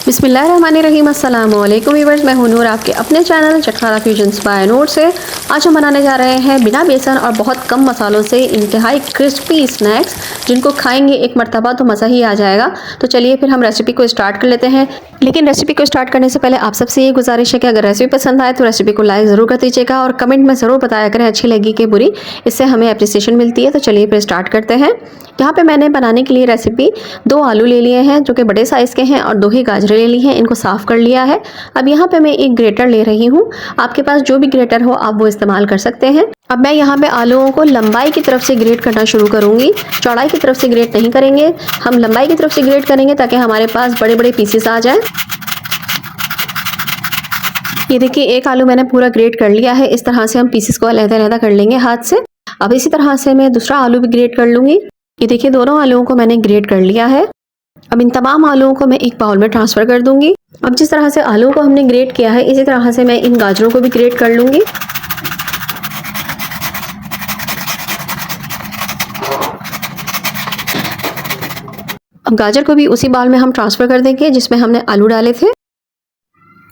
बिस्मिल्लाहिर्रहमानिर्रहीम, अस्सलाम वालेकुम व्यूअर्स, मैं हूं नूर, आपके अपने चैनल चटखारा फ्यूजन्स बाय नूर से। आज हम बनाने जा रहे हैं बिना बेसन और बहुत कम मसालों से इंतहाई क्रिस्पी स्नैक्स, जिनको खाएंगे एक मरतबा तो मज़ा ही आ जाएगा। तो चलिए फिर हम रेसिपी को स्टार्ट कर लेते हैं। लेकिन रेसिपी को स्टार्ट करने से पहले आप सबसे ये गुजारिश है कि अगर रेसिपी पसंद आए तो रेसिपी को लाइक ज़रूर कर दीजिएगा और कमेंट में ज़रूर बताया करें अच्छी लगी कि बुरी, इससे हमें अप्रिसिएशन मिलती है। तो चलिए फिर स्टार्ट करते हैं। यहाँ पे मैंने बनाने के लिए रेसिपी 2 आलू ले लिए हैं जो कि बड़े साइज़ के हैं और 2 ही गाजरें ले ली हैं, इनको साफ़ कर लिया है। अब यहाँ पे मैं एक ग्रेटर ले रही हूँ, आपके पास जो भी ग्रेटर हो आप वो इस्तेमाल कर सकते हैं। अब मैं यहाँ पे आलूओं को लंबाई की तरफ से ग्रेट करना शुरू करूँगी, चौड़ाई की तरफ से ग्रेट नहीं करेंगे, हम लंबाई की तरफ से ग्रेट करेंगे ताकि हमारे पास बड़े बड़े पीसेस आ जाएँ। ये देखिए एक आलू मैंने पूरा ग्रेट कर लिया है, इस तरह से हम पीसेस को अलग-अलग कर लेंगे हाथ से। अब इसी तरह से मैं दूसरा आलू भी ग्रेट कर लूँगी। ये देखिए दोनों आलूओं को मैंने ग्रेट कर लिया है। अब इन तमाम आलूओं को मैं एक बाउल में ट्रांसफ़र कर दूंगी। अब जिस तरह से आलूओं को हमने ग्रेट किया है इसी तरह से मैं इन गाजरों को भी ग्रेट कर लूँगी। अब गाजर को भी उसी बाउल में हम ट्रांसफ़र कर देंगे जिसमें हमने आलू डाले थे।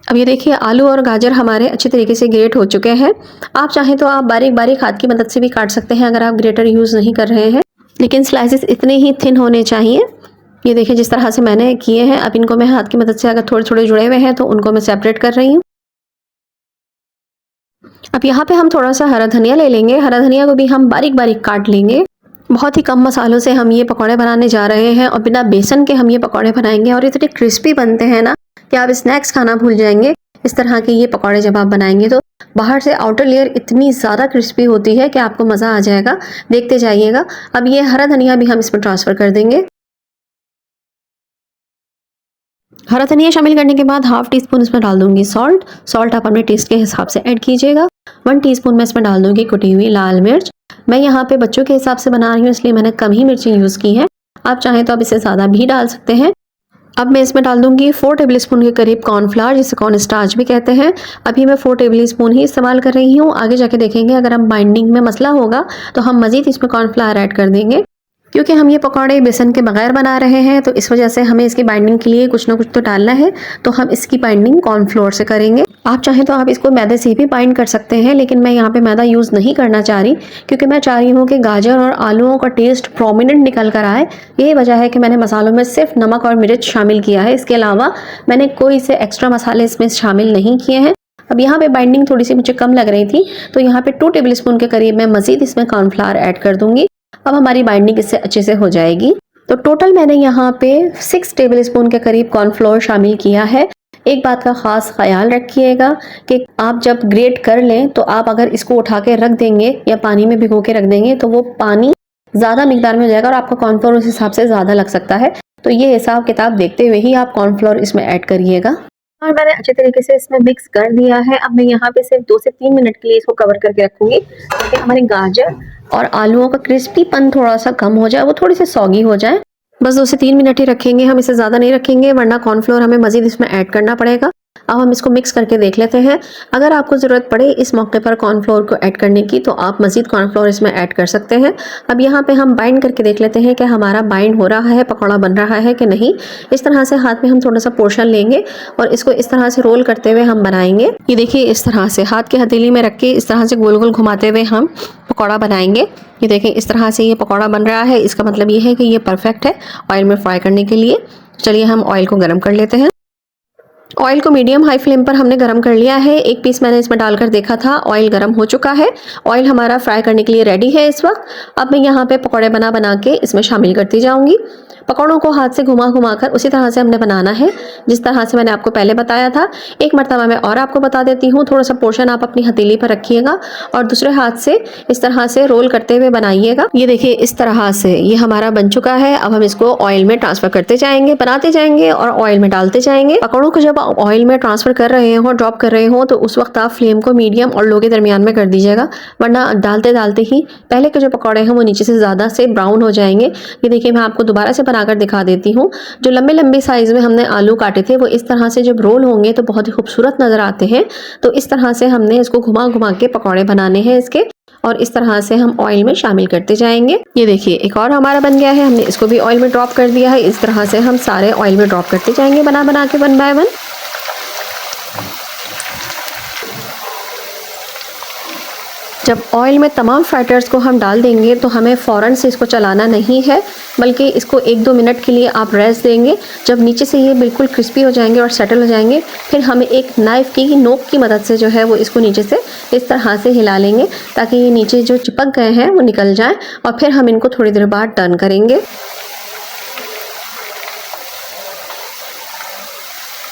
अब ये देखिए आलू और गाजर हमारे अच्छे तरीके से ग्रेट हो चुके हैं। आप चाहें तो आप बारीक बारीक हाथ की मदद से भी काट सकते हैं अगर आप ग्रेटर यूज़ नहीं कर रहे हैं, लेकिन स्लाइसेस इतने ही थिन होने चाहिए। ये देखिए जिस तरह से मैंने किए हैं। अब इनको मैं हाथ की मदद से, अगर थोड़े थोड़े जुड़े हुए हैं तो उनको मैं सेपरेट कर रही हूँ। अब यहाँ पे हम थोड़ा सा हरा धनिया ले लेंगे, हरा धनिया को भी हम बारीक बारीक काट लेंगे। बहुत ही कम मसालों से हम ये पकौड़े बनाने जा रहे हैं और बिना बेसन के हम ये पकौड़े बनाएंगे और इतने क्रिस्पी बनते हैं ना कि आप स्नैक्स खाना भूल जाएंगे। इस तरह के ये पकौड़े जब आप बनाएंगे तो बाहर से आउटर लेयर इतनी ज़्यादा क्रिस्पी होती है कि आपको मज़ा आ जाएगा, देखते जाइएगा। अब ये हरा धनिया भी हम इसमें ट्रांसफ़र कर देंगे। हरा धनिया शामिल करने के बाद हाफ टी स्पून इसमें डाल दूंगी सॉल्ट आप अपने टेस्ट के हिसाब से ऐड कीजिएगा। 1 टीस्पून मैं इसमें डाल दूंगी कुटी हुई लाल मिर्च। मैं यहाँ पे बच्चों के हिसाब से बना रही हूँ इसलिए मैंने कम ही मिर्चें यूज़ की हैं, आप चाहें तो आप इससे ज़्यादा भी डाल सकते हैं। अब मैं इसमें डाल दूंगी 4 टेबलस्पून के करीब कॉर्नफ्लावर, जिसे कॉर्न स्टार्च भी कहते हैं। अभी मैं 4 टेबलस्पून ही इस्तेमाल कर रही हूँ, आगे जाके देखेंगे अगर हम बाइंडिंग में मसला होगा तो हम मज़ीद इसमें कॉर्नफ्लावर ऐड कर देंगे। क्योंकि हम ये पकौड़े बेसन के बगैर बना रहे हैं तो इस वजह से हमें इसकी बाइंडिंग के लिए कुछ ना कुछ तो डालना है, तो हम इसकी बाइंडिंग कॉर्नफ्लोर से करेंगे। आप चाहें तो आप इसको मैदे से भी बाइंड कर सकते हैं, लेकिन मैं यहाँ पे मैदा यूज़ नहीं करना चाह रही क्योंकि मैं चाह रही हूँ कि गाजर और आलूओं का टेस्ट प्रोमिनेंट निकल कर आए। यही वजह है कि मैंने मसालों में सिर्फ नमक और मिर्च शामिल किया है, इसके अलावा मैंने कोई से एक्स्ट्रा मसाले इसमें शामिल नहीं किए हैं। अब यहाँ पे बाइंडिंग थोड़ी सी मुझे कम लग रही थी तो यहाँ पे 2 टेबलस्पून के करीब मैं मज़ीद इसमें कॉर्नफ्लावर ऐड कर दूंगी। अब हमारी बाइंडिंग इससे अच्छे से हो जाएगी। तो टोटल मैंने यहाँ पे 6 टेबलस्पून के करीब कॉर्नफ्लोर शामिल किया है। एक बात का ख़ास ख्याल रखिएगा कि आप जब ग्रेट कर लें तो आप अगर इसको उठा के रख देंगे या पानी में भिगो के रख देंगे तो वो पानी ज़्यादा मिकदार में हो जाएगा और आपका कॉर्नफ्लोर उस हिसाब से ज़्यादा लग सकता है। तो ये हिसाब किताब देखते हुए ही आप कॉर्नफ्लोर इसमें ऐड करिएगा। और मैंने अच्छे तरीके से इसमें मिक्स कर दिया है। अब मैं यहाँ पे सिर्फ 2 से 3 मिनट के लिए इसको कवर करके रखूंगी ताकि हमारे गाजर और आलूओं का क्रिस्पीपन थोड़ा सा कम हो जाए, वो थोड़ी सी सॉगी हो जाए। बस 2 से 3 मिनट ही रखेंगे हम, इससे ज़्यादा नहीं रखेंगे वरना कॉर्नफ्लोर हमें मज़ीद इसमें ऐड करना पड़ेगा। अब हम इसको मिक्स करके देख लेते हैं। अगर आपको ज़रूरत पड़े इस मौके पर कॉर्नफ्लोर को ऐड करने की तो आप मज़ीद कॉर्नफ्लोर इसमें ऐड कर सकते हैं। अब यहाँ पे हम बाइंड करके देख लेते हैं कि हमारा बाइंड हो रहा है, पकौड़ा बन रहा है कि नहीं। इस तरह से हाथ में हम थोड़ा सा पोर्शन लेंगे और इसको इस तरह से रोल करते हुए हम बनाएंगे। ये देखिए इस तरह से हाथ की हथेली में रख के इस तरह से गोल गोल घुमाते हुए हम पकौड़ा बनाएंगे। ये देखें इस तरह से ये पकौड़ा बन रहा है, इसका मतलब ये है कि ये परफेक्ट है ऑयल में फ्राई करने के लिए। चलिए हम ऑयल को गर्म कर लेते हैं। ऑयल को मीडियम हाई फ्लेम पर हमने गरम कर लिया है। एक पीस मैंने इसमें डालकर देखा था, ऑयल गरम हो चुका है। ऑयल हमारा फ्राई करने के लिए रेडी है इस वक्त। अब मैं यहाँ पे पकौड़े बना के इसमें शामिल करती जाऊँगी। पकौड़ों को हाथ से घुमा घुमा कर उसी तरह से हमने बनाना है जिस तरह से मैंने आपको पहले बताया था। एक मरतबा मैं और आपको बता देती हूँ, थोड़ा सा पोर्शन आप अपनी हथेली पर रखिएगा और दूसरे हाथ से इस तरह से रोल करते हुए बनाइएगा। ये देखिए इस तरह से ये हमारा बन चुका है। अब हम इसको ऑयल में ट्रांसफर करते जाएंगे, बनाते जाएंगे और ऑयल में डालते जाएंगे। पकौड़ों को जब आप ऑयल में ट्रांसफर कर रहे हो, ड्रॉप कर रहे हो, तो उस वक्त आप फ्लेम को मीडियम और लो के दरमियान में कर दीजिएगा, वरना डालते डालते ही पहले के जो पकौड़े हैं वो नीचे से ज़्यादा से ब्राउन हो जाएंगे। ये देखिए मैं आपको दोबारा से बनाकर दिखा देती हूँ। जो लंबे लंबे साइज में हमने आलू काटे थे वो इस तरह से जब रोल होंगे तो बहुत ही खूबसूरत नजर आते हैं। तो इस तरह से हमने इसको घुमा घुमा के पकौड़े बनाने हैं इसके। और इस तरह से हम ऑयल में शामिल करते जाएंगे। ये देखिए एक और हमारा बन गया है, हमने इसको भी ऑयल में ड्रॉप कर दिया है। इस तरह से हम सारे ऑयल में ड्रॉप करते जाएंगे बना बना के 1 बाय 1। जब ऑयल में तमाम फ्राइटर्स को हम डाल देंगे तो हमें फ़ौरन से इसको चलाना नहीं है, बल्कि इसको 1-2 मिनट के लिए आप रेस्ट देंगे। जब नीचे से ये बिल्कुल क्रिस्पी हो जाएंगे और सेटल हो जाएंगे, फिर हमें एक नाइफ़ की नोक की मदद से जो है वो इसको नीचे से इस तरह से हिला लेंगे ताकि ये नीचे जो चिपक गए हैं वो निकल जाएँ, और फिर हम इनको थोड़ी देर बाद टर्न करेंगे।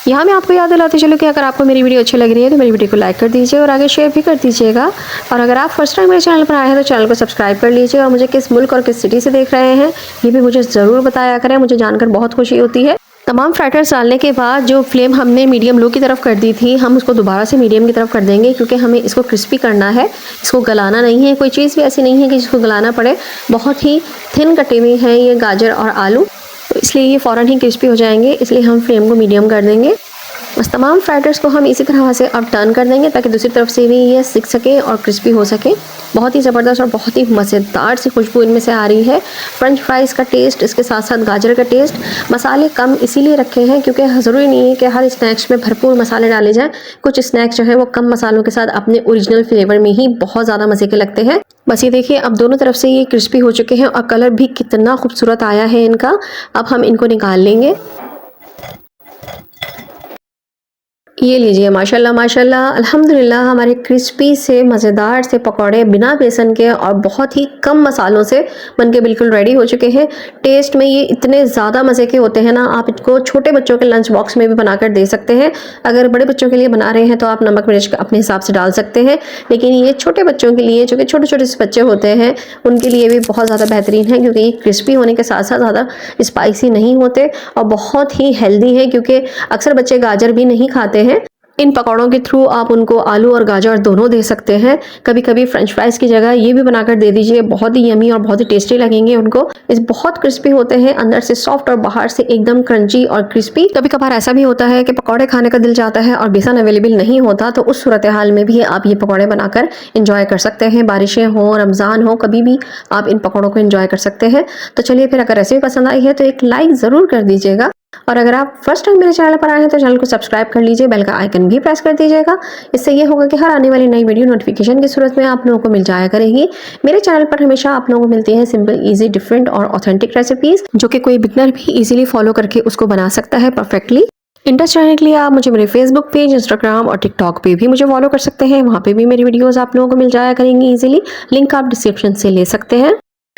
यहाँ मैं आपको याद दिलाती चलूँ कि अगर आपको मेरी वीडियो अच्छी लग रही है तो मेरी वीडियो को लाइक कर दीजिए और आगे शेयर भी कर दीजिएगा। और अगर आप फर्स्ट टाइम मेरे चैनल पर आए हैं तो चैनल को सब्सक्राइब कर लीजिए, और मुझे किस मुल्क और किस सिटी से देख रहे हैं ये भी मुझे ज़रूर बताया करें, मुझे जानकर बहुत खुशी होती है। तमाम फ्राइटर्स डालने के बाद जो फ्लेम हमने मीडियम लो की तरफ कर दी थी, हम उसको दोबारा से मीडियम की तरफ कर देंगे, क्योंकि हमें इसको क्रिस्पी करना है, इसको गलाना नहीं है। कोई चीज़ भी ऐसी नहीं है कि जिसको गलाना पड़े। बहुत ही थिन कटे हुए हैं ये गाजर और आलू, तो इसलिए ये फ़ौरन ही क्रिस्पी हो जाएंगे, इसलिए हम फ्लेम को मीडियम कर देंगे। बस तमाम फ्राइटर्स को हम इसी तरह से अब टर्न कर देंगे ताकि दूसरी तरफ से भी ये सिक सके और क्रिस्पी हो सके। बहुत ही ज़बरदस्त और बहुत ही मज़ेदार सी खुशबू इनमें से आ रही है। फ्रेंच फ्राइज़ का टेस्ट, इसके साथ साथ गाजर का टेस्ट। मसाले कम इसीलिए रखे हैं क्योंकि ज़रूरी नहीं है कि हर स्नैक्स में भरपूर मसाले डाले जाएँ। कुछ स्नैक्स जो है वो कम मसालों के साथ अपने ओरिजिनल फ्लेवर में ही बहुत ज़्यादा मज़े के लगते हैं। बस ये देखिए अब दोनों तरफ से ये क्रिस्पी हो चुके हैं और कलर भी कितना खूबसूरत आया है इनका। अब हम इनको निकाल लेंगे। ये लीजिए माशाल्लाह माशाल्लाह अल्हम्दुलिल्लाह, हमारे क्रिस्पी से मज़ेदार से पकौड़े बिना बेसन के और बहुत ही कम मसालों से बनके बिल्कुल रेडी हो चुके हैं। टेस्ट में ये इतने ज़्यादा मज़े के होते हैं ना, आप इनको छोटे बच्चों के लंच बॉक्स में भी बनाकर दे सकते हैं। अगर बड़े बच्चों के लिए बना रहे हैं तो आप नमक मिर्च अपने हिसाब से डाल सकते हैं, लेकिन ये छोटे बच्चों के लिए, जो कि छोटे छोटे से बच्चे होते हैं, उनके लिए भी बहुत ज़्यादा बेहतरीन है, क्योंकि ये क्रिस्पी होने के साथ साथ ज़्यादा स्पाइसी नहीं होते और बहुत ही हेल्दी है, क्योंकि अक्सर बच्चे गाजर भी नहीं खाते हैं। इन पकौड़ों के थ्रू आप उनको आलू और गाजर दोनों दे सकते हैं। कभी कभी फ्रेंच फ्राइज़ की जगह ये भी बनाकर दे दीजिए, बहुत ही यमी और बहुत ही टेस्टी लगेंगे उनको। इस बहुत क्रिस्पी होते हैं, अंदर से सॉफ्ट और बाहर से एकदम क्रंची और क्रिस्पी। कभी कभार ऐसा भी होता है कि पकौड़े खाने का दिल चाहता है और बेसन अवेलेबल नहीं होता, तो उस सूरत हाल में भी आप ये पकौड़े बनाकर इंजॉय कर सकते हैं। बारिशें हों, रमज़ान हो, कभी भी आप इन पकौड़ों को इंजॉय कर सकते हैं। तो चलिए फिर, अगर रेसिपी पसंद आई है तो एक लाइक ज़रूर कर दीजिएगा, और अगर आप फर्स्ट टाइम मेरे चैनल पर आए हैं तो चैनल को सब्सक्राइब कर लीजिए, बेल का आइकन भी प्रेस कर दीजिएगा। इससे ये होगा कि हर आने वाली नई वीडियो नोटिफिकेशन की सूरत में आप लोगों को मिल जाया करेगी। मेरे चैनल पर हमेशा आप लोगों को मिलती है सिंपल, इजी, डिफरेंट और ऑथेंटिक रेसिपीज़, जो कि कोई बिगनर भी इजीली फॉलो करके उसको बना सकता है परफेक्टली। इंटरेस्ट रहने के लिए आप मुझे मेरे फेसबुक पेज, इंस्टाग्राम और टिकटॉक पे भी मुझे फॉलो कर सकते हैं। वहाँ पे भी मेरी वीडियोस आप लोगों को मिल जाया करेंगी इजीली। लिंक आप डिस्क्रिप्शन से ले सकते हैं।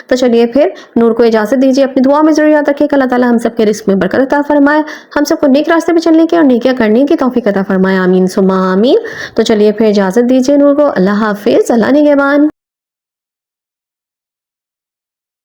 तो चलिए फिर, नूर को इजाज़त दीजिए, अपनी दुआ में ज़रूर याद रखिए कि अल्लाह ताला हम सबके रिस्क में बरकत अता फरमाए, हम सबको नेक रास्ते पे चलने की और नेकियां करने की तौफीक अता फरमाए। आमीन सुम्मा आमीन। तो चलिए फिर इजाज़त दीजिए नूर को। अल्लाह हाफिज़, अल्लाह निगहबान।